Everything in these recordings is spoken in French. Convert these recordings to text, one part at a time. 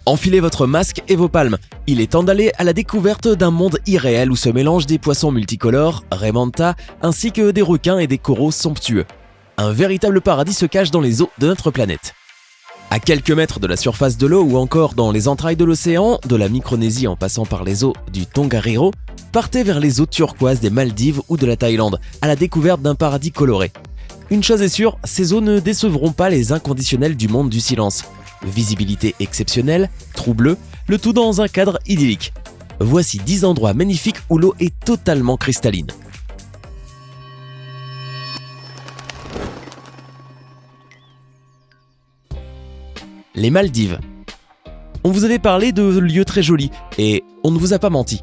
Enfilez votre masque et vos palmes. Il est temps d'aller à la découverte d'un monde irréel où se mélangent des poissons multicolores, Raymanta, ainsi que des requins et des coraux somptueux. Un véritable paradis se cache dans les eaux de notre planète. À quelques mètres de la surface de l'eau ou encore dans les entrailles de l'océan, de la Micronésie en passant par les eaux du Tongariro, partez vers les eaux turquoises des Maldives ou de la Thaïlande, à la découverte d'un paradis coloré. Une chose est sûre, ces eaux ne décevront pas les inconditionnels du monde du silence. Visibilité exceptionnelle, trous bleus, le tout dans un cadre idyllique. Voici 10 endroits magnifiques où l'eau est totalement cristalline. Les Maldives. On vous avait parlé de lieux très jolis et on ne vous a pas menti.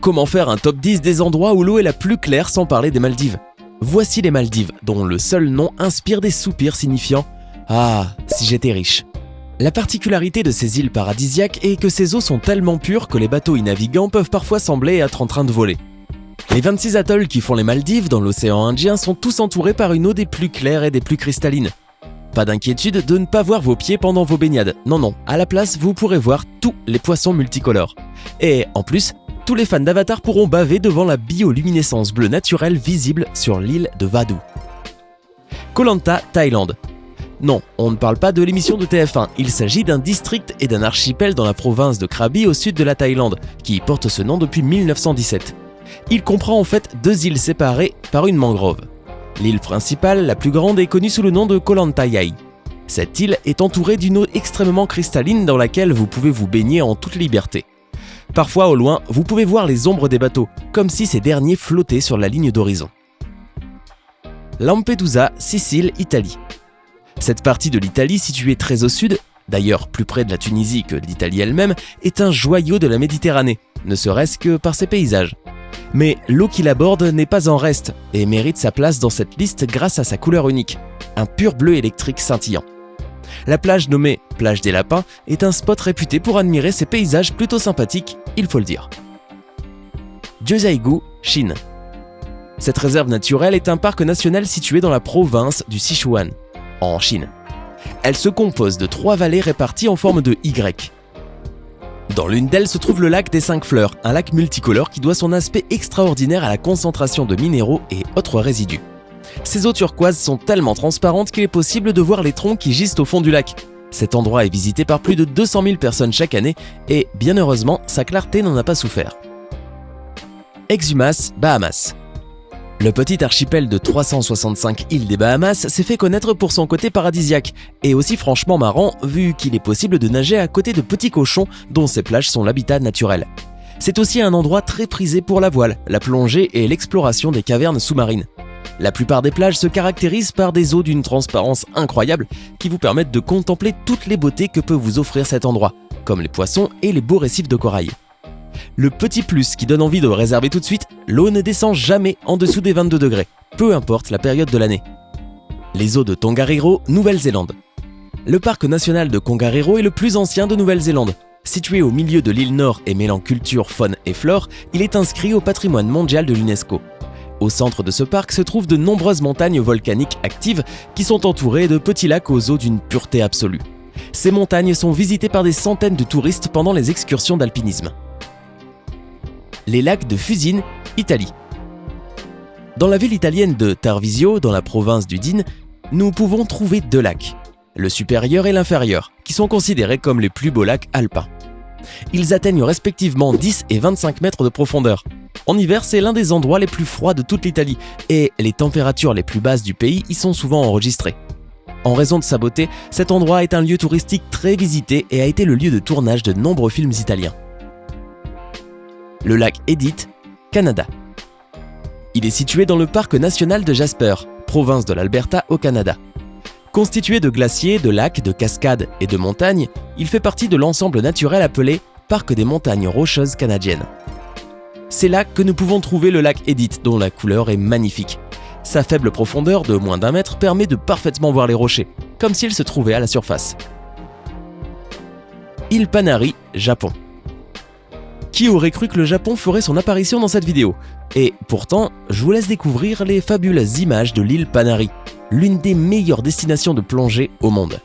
Comment faire un top 10 des endroits où l'eau est la plus claire sans parler des Maldives ? Voici les Maldives, dont le seul nom inspire des soupirs signifiant « Ah, si j'étais riche ». La particularité de ces îles paradisiaques est que ces eaux sont tellement pures que les bateaux y naviguant peuvent parfois sembler être en train de voler. Les 26 atolls qui font les Maldives dans l'océan Indien sont tous entourés par une eau des plus claires et des plus cristallines. Pas d'inquiétude de ne pas voir vos pieds pendant vos baignades. Non, à la place, vous pourrez voir tous les poissons multicolores. Et en plus, tous les fans d'Avatar pourront baver devant la bioluminescence bleue naturelle visible sur l'île de Vadu. Koh Lanta, Thaïlande. Non, on ne parle pas de l'émission de TF1, il s'agit d'un district et d'un archipel dans la province de Krabi au sud de la Thaïlande, qui porte ce nom depuis 1917. Il comprend en fait 2 îles séparées par une mangrove. L'île principale, la plus grande, est connue sous le nom de Koh Lantayai. Cette île est entourée d'une eau extrêmement cristalline dans laquelle vous pouvez vous baigner en toute liberté. Parfois, au loin, vous pouvez voir les ombres des bateaux, comme si ces derniers flottaient sur la ligne d'horizon. Lampedusa, Sicile, Italie. Cette partie de l'Italie, située très au sud, d'ailleurs plus près de la Tunisie que de l'Italie elle-même, est un joyau de la Méditerranée, ne serait-ce que par ses paysages. Mais l'eau qui l'aborde n'est pas en reste et mérite sa place dans cette liste grâce à sa couleur unique, un pur bleu électrique scintillant. La plage nommée Plage des Lapins est un spot réputé pour admirer ces paysages plutôt sympathiques, il faut le dire. Jiuzhaigou, Chine. Cette réserve naturelle est un parc national situé dans la province du Sichuan, en Chine. Elle se compose de 3 vallées réparties en forme de Y. Dans l'une d'elles se trouve le lac des 5 fleurs, un lac multicolore qui doit son aspect extraordinaire à la concentration de minéraux et autres résidus. Ces eaux turquoises sont tellement transparentes qu'il est possible de voir les troncs qui gisent au fond du lac. Cet endroit est visité par plus de 200 000 personnes chaque année et, bien heureusement, sa clarté n'en a pas souffert. Exumas, Bahamas. Le petit archipel de 365 îles des Bahamas s'est fait connaître pour son côté paradisiaque et aussi franchement marrant vu qu'il est possible de nager à côté de petits cochons dont ces plages sont l'habitat naturel. C'est aussi un endroit très prisé pour la voile, la plongée et l'exploration des cavernes sous-marines. La plupart des plages se caractérisent par des eaux d'une transparence incroyable qui vous permettent de contempler toutes les beautés que peut vous offrir cet endroit, comme les poissons et les beaux récifs de corail. Le petit plus qui donne envie de réserver tout de suite, l'eau ne descend jamais en dessous des 22 degrés, peu importe la période de l'année. Les eaux de Tongariro, Nouvelle-Zélande. Le parc national de Tongariro est le plus ancien de Nouvelle-Zélande. Situé au milieu de l'île Nord et mêlant culture, faune et flore, il est inscrit au patrimoine mondial de l'UNESCO. Au centre de ce parc se trouvent de nombreuses montagnes volcaniques actives qui sont entourées de petits lacs aux eaux d'une pureté absolue. Ces montagnes sont visitées par des centaines de touristes pendant les excursions d'alpinisme. Les lacs de Fusine, Italie. Dans la ville italienne de Tarvisio, dans la province d'Udine, nous pouvons trouver 2 lacs, le supérieur et l'inférieur, qui sont considérés comme les plus beaux lacs alpins. Ils atteignent respectivement 10 et 25 mètres de profondeur. En hiver, c'est l'un des endroits les plus froids de toute l'Italie et les températures les plus basses du pays y sont souvent enregistrées. En raison de sa beauté, cet endroit est un lieu touristique très visité et a été le lieu de tournage de nombreux films italiens. Le lac Edith, Canada. Il est situé dans le parc national de Jasper, province de l'Alberta au Canada. Constitué de glaciers, de lacs, de cascades et de montagnes, il fait partie de l'ensemble naturel appelé Parc des montagnes rocheuses canadiennes. C'est là que nous pouvons trouver le lac Edith, dont la couleur est magnifique. Sa faible profondeur de moins d'1 mètre permet de parfaitement voir les rochers, comme s'ils se trouvaient à la surface. Île Panari, Japon. Qui aurait cru que le Japon ferait son apparition dans cette vidéo ? Et pourtant, je vous laisse découvrir les fabuleuses images de l'île Panari, l'une des meilleures destinations de plongée au monde.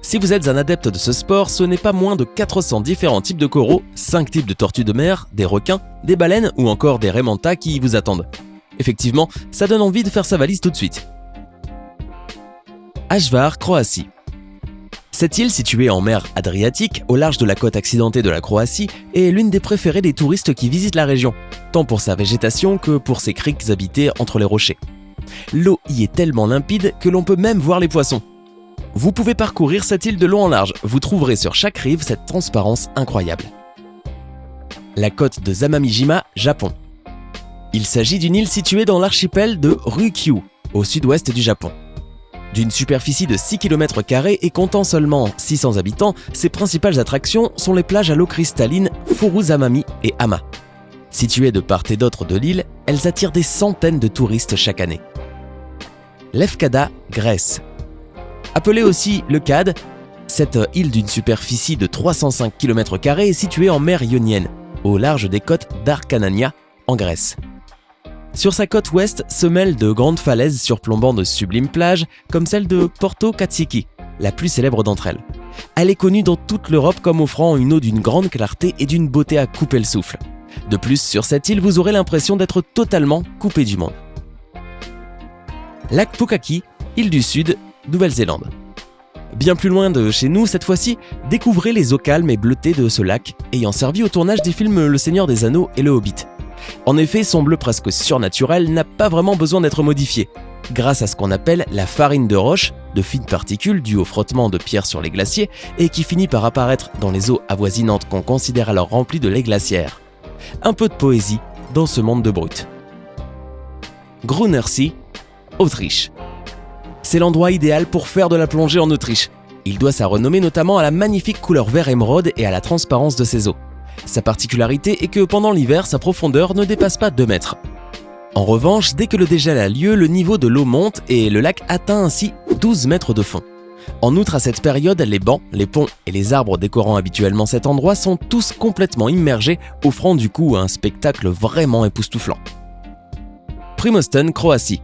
Si vous êtes un adepte de ce sport, ce n'est pas moins de 400 différents types de coraux, 5 types de tortues de mer, des requins, des baleines ou encore des raies mantas qui vous attendent. Effectivement, ça donne envie de faire sa valise tout de suite. Hvar, Croatie. Cette île, située en mer Adriatique, au large de la côte accidentée de la Croatie, est l'une des préférées des touristes qui visitent la région, tant pour sa végétation que pour ses criques habitées entre les rochers. L'eau y est tellement limpide que l'on peut même voir les poissons. Vous pouvez parcourir cette île de long en large, vous trouverez sur chaque rive cette transparence incroyable. La côte de Zamami-jima, Japon. Il s'agit d'une île située dans l'archipel de Ryukyu, au sud-ouest du Japon. D'une superficie de 6 km² et comptant seulement 600 habitants, ses principales attractions sont les plages à l'eau cristalline Furuzamami et Hama. Situées de part et d'autre de l'île, elles attirent des centaines de touristes chaque année. Lefkada, Grèce. Appelée aussi le Cad, cette île d'une superficie de 305 km² est située en mer Ionienne, au large des côtes d'Arcanania, en Grèce. Sur sa côte ouest se mêlent de grandes falaises surplombant de sublimes plages, comme celle de Porto Katsiki, la plus célèbre d'entre elles. Elle est connue dans toute l'Europe comme offrant une eau d'une grande clarté et d'une beauté à couper le souffle. De plus, sur cette île, vous aurez l'impression d'être totalement coupé du monde. Lac Pukaki, île du Sud, Nouvelle-Zélande. Bien plus loin de chez nous, cette fois-ci, découvrez les eaux calmes et bleutées de ce lac, ayant servi au tournage des films Le Seigneur des Anneaux et Le Hobbit. En effet, son bleu presque surnaturel n'a pas vraiment besoin d'être modifié, grâce à ce qu'on appelle la farine de roche, de fines particules dues au frottement de pierres sur les glaciers et qui finit par apparaître dans les eaux avoisinantes qu'on considère alors remplies de lait glaciaire. Un peu de poésie dans ce monde de brut. Grünersee, Autriche. C'est l'endroit idéal pour faire de la plongée en Autriche. Il doit sa renommée notamment à la magnifique couleur vert émeraude et à la transparence de ses eaux. Sa particularité est que pendant l'hiver, sa profondeur ne dépasse pas 2 mètres. En revanche, dès que le dégel a lieu, le niveau de l'eau monte et le lac atteint ainsi 12 mètres de fond. En outre, à cette période, les bancs, les ponts et les arbres décorant habituellement cet endroit sont tous complètement immergés, offrant du coup un spectacle vraiment époustouflant. Primosten, Croatie.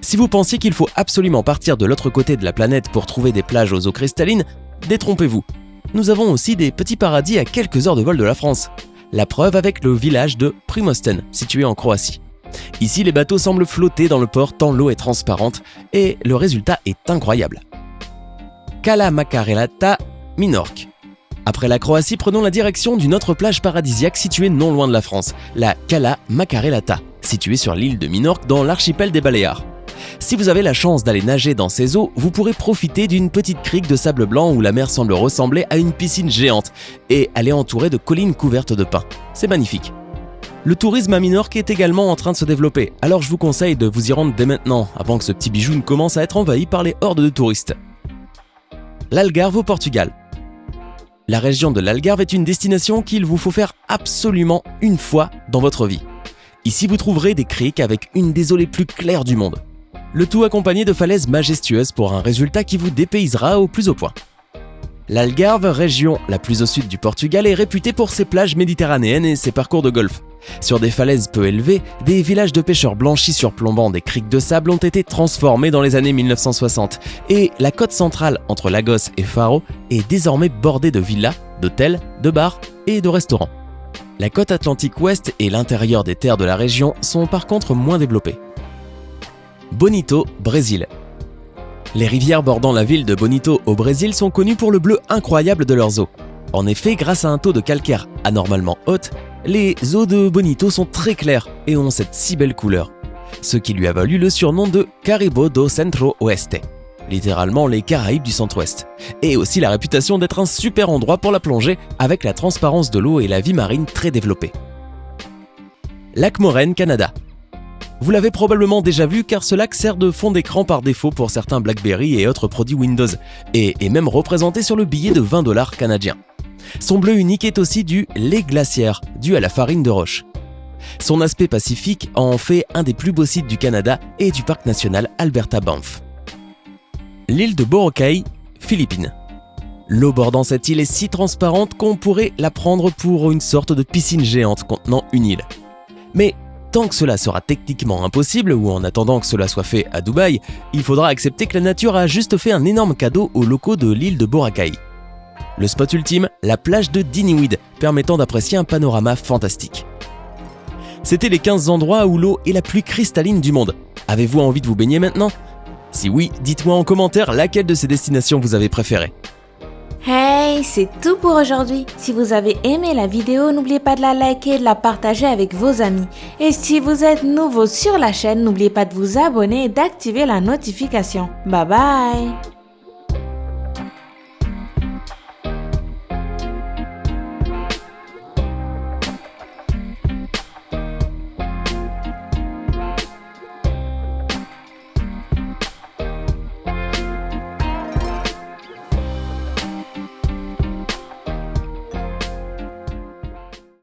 Si vous pensiez qu'il faut absolument partir de l'autre côté de la planète pour trouver des plages aux eaux cristallines, détrompez-vous. Nous avons aussi des petits paradis à quelques heures de vol de la France. La preuve avec le village de Primosten, situé en Croatie. Ici, les bateaux semblent flotter dans le port tant l'eau est transparente et le résultat est incroyable. Cala Macarelata, Minorque. Après la Croatie, prenons la direction d'une autre plage paradisiaque située non loin de la France, la Cala Macarelata, située sur l'île de Minorque dans l'archipel des Baléares. Si vous avez la chance d'aller nager dans ces eaux, vous pourrez profiter d'une petite crique de sable blanc où la mer semble ressembler à une piscine géante et elle est entourée de collines couvertes de pins. C'est magnifique. Le tourisme à Minorque est également en train de se développer, alors je vous conseille de vous y rendre dès maintenant, avant que ce petit bijou ne commence à être envahi par les hordes de touristes. L'Algarve au Portugal. La région de l'Algarve est une destination qu'il vous faut faire absolument une fois dans votre vie. Ici, vous trouverez des criques avec une des eaux les plus claires du monde. Le tout accompagné de falaises majestueuses pour un résultat qui vous dépaysera au plus haut point. L'Algarve, région la plus au sud du Portugal, est réputée pour ses plages méditerranéennes et ses parcours de golf. Sur des falaises peu élevées, des villages de pêcheurs blanchis surplombant des criques de sable ont été transformés dans les années 1960 et la côte centrale entre Lagos et Faro est désormais bordée de villas, d'hôtels, de bars et de restaurants. La côte atlantique ouest et l'intérieur des terres de la région sont par contre moins développés. Bonito, Brésil. Les rivières bordant la ville de Bonito au Brésil sont connues pour le bleu incroyable de leurs eaux. En effet, grâce à un taux de calcaire anormalement haute, les eaux de Bonito sont très claires et ont cette si belle couleur, ce qui lui a valu le surnom de Caribe do Centro-Oeste, littéralement les Caraïbes du Centre-Ouest, et aussi la réputation d'être un super endroit pour la plongée avec la transparence de l'eau et la vie marine très développée. Lac Moraine, Canada. Vous l'avez probablement déjà vu car ce lac sert de fond d'écran par défaut pour certains BlackBerry et autres produits Windows et est même représenté sur le billet de 20 $ canadiens. Son bleu unique est aussi du lait glaciaire, dû à la farine de roche. Son aspect pacifique en fait un des plus beaux sites du Canada et du parc national Alberta-Banff. L'île de Boracay, Philippines. L'eau bordant cette île est si transparente qu'on pourrait la prendre pour une sorte de piscine géante contenant une île. Mais tant que cela sera techniquement impossible, ou en attendant que cela soit fait à Dubaï, il faudra accepter que la nature a juste fait un énorme cadeau aux locaux de l'île de Boracay. Le spot ultime, la plage de Diniwid, permettant d'apprécier un panorama fantastique. C'était les 15 endroits où l'eau est la plus cristalline du monde. Avez-vous envie de vous baigner maintenant ? Si oui, dites-moi en commentaire laquelle de ces destinations vous avez préférée. Hey, c'est tout pour aujourd'hui. Si vous avez aimé la vidéo, n'oubliez pas de la liker et de la partager avec vos amis. Et si vous êtes nouveau sur la chaîne, n'oubliez pas de vous abonner et d'activer la notification. Bye bye!